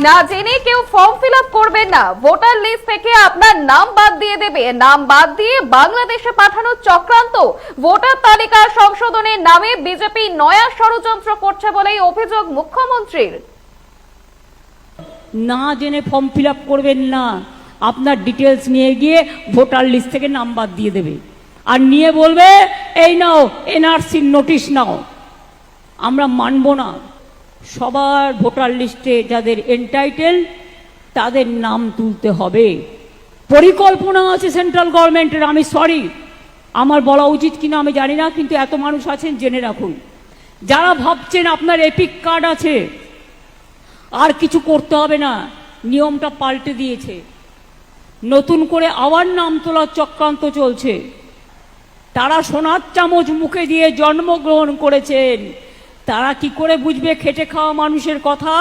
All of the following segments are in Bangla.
না জেনে কেউ ফর্ম ফিল আপ করবেন না, ভোটার লিস্ট থেকে আপনার নাম বাদ দিয়ে দেবে। নাম বাদ দিয়ে বাংলাদেশে পাঠানোর চক্রান্ত, ভোটার তালিকা সংশোধনের নামে বিজেপি নয়া ষড়যন্ত্র করছে বলেই অভিযোগ মুখ্যমন্ত্রীর। না জেনে ফর্ম ফিল আপ করবেন না, আপনার ডিটেলস নিয়ে গিয়ে ভোটার লিস্ট থেকে নাম বাদ দিয়ে দেবে আর নিয়ে বলবে এই নাও এনআরসি নোটিশ নাও। আমরা মানব না। সবার ভোটার লিস্টে যাদের এনটাইটেল তাদের নাম তুলতে হবে। পরিকল্পনা আছে সেন্ট্রাল গভর্নমেন্টের। আমি সরি, আমার বলা উচিত কিনা আমি জানি না, কিন্তু এত মানুষ আছেন জেনে রাখুন। যারা ভাবছেন আপনার এপিক কার্ড আছে আর কিছু করতে হবে না, নিয়মটা পাল্টে দিয়েছে। নতুন করে আবার নাম তোলার চক্রান্ত চলছে। তারা সোনার চামচ মুখে দিয়ে জন্মগ্রহণ করেছেন, তারা কি করে বুঝবে খেটে খাওয়া মানুষের কথা?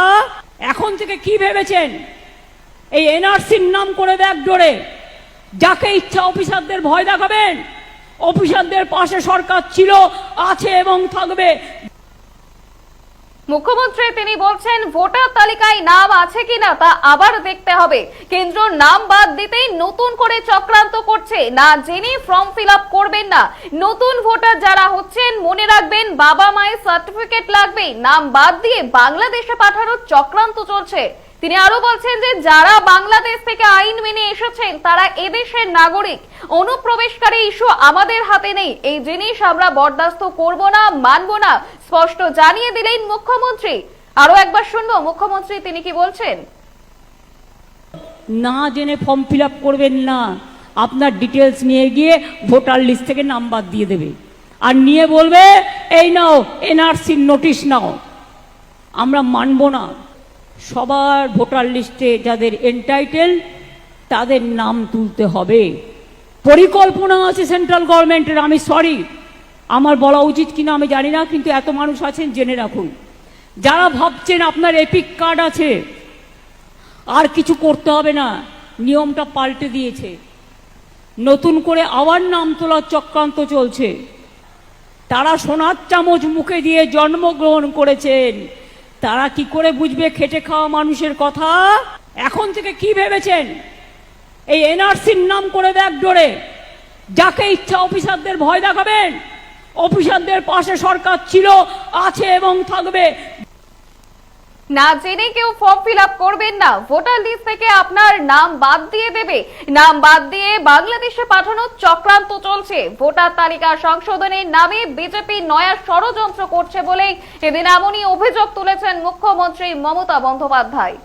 এখন থেকে কি ভেবেছেন এই এনআরসির নাম করে ব্যাগ ডোরে যাকে ইচ্ছা অফিসারদের ভয় দেখাবেন? অফিসারদের পাশে সরকার ছিল, আছে এবং থাকবে। মুখ্যমন্ত্রী তিনি বলছেন ভোটার তালিকায় নাম আছে কিনা তা আবার দেখতে হবে। কেন্দ্র নাম বাদ দিতেই নতুন করে চক্রান্ত করছে। না জেনে ফর্ম ফিল আপ করবেন না। নতুন ভোটার যারা হচ্ছেন মনে রাখবেন বাবা মায়ের সার্টিফিকেট লাগবে। নাম বাদ দিয়ে বাংলাদেশে পাঠানোর চক্রান্ত চলছে। তিনি আরো বলছেন যে যারা বাংলাদেশ থেকে আইন মেনে এসেছেন তারা এদেশের নাগরিক। অনুপ্রবেশকারী ইস্যু আমাদের হাতে নেই। এই জিনিস আমরা বরদাস্ত করব না, মানব না, স্পষ্ট জানিয়ে দিলেন মুখ্যমন্ত্রী। আরো একবার শুনবো মুখ্যমন্ত্রী তিনি কি বলছেন। না জেনে ফর্ম ফিল আপ করবেন না, আপনার ডিটেলস নিয়ে গিয়ে ভোটার লিস্ট থেকে নাম বাদ দিয়ে দেবে আর নিয়ে বলবে এই নাও এনআরসি নোটিশ নাও। আমরা মানব না। সবার ভোটার লিস্টে যাদের এনটাইটেল তাদের নাম তুলতে হবে। পরিকল্পনা আছে সেন্ট্রাল গভর্নমেন্টের। আমি সরি, আমার বলা উচিত কিনা আমি জানি না, কিন্তু এত মানুষ আছেন জেনে রাখুন। যারা ভাবছেন আপনার এপিক কার্ড আছে আর কিছু করতে হবে না, নিয়মটা পাল্টে দিয়েছে। নতুন করে আবার নাম তোলার চক্রান্ত চলছে। তারা সোনার চামচ মুখে দিয়ে জন্মগ্রহণ করেছেন, তারা কি করে বুঝবে খেটে খাওয়া মানুষের কথা? এখন থেকে কি ভেবেছেন এই এনআরসির নাম করে ব্যাগ ডোরে যাকে ইচ্ছা অফিসারদের ভয় দেখাবেন? অফিসারদের পাশে সরকার ছিল, আছে এবং থাকবে। না জেনে কেউ ফর্ম ফিল আপ করবেন না, ভোটার লিস্ট থেকে আপনার নাম বাদ দিয়ে দেবে। নাম বাদ দিয়ে বাংলাদেশে পাঠানোর চক্রান্ত চলছে। ভোটার তালিকা সংশোধনের নামে বিজেপি নয়া ষড়যন্ত্র করছে বলেই এদিন এমনই অভিযোগ তুলেছেন মুখ্যমন্ত্রী মমতা বন্দ্যোপাধ্যায়।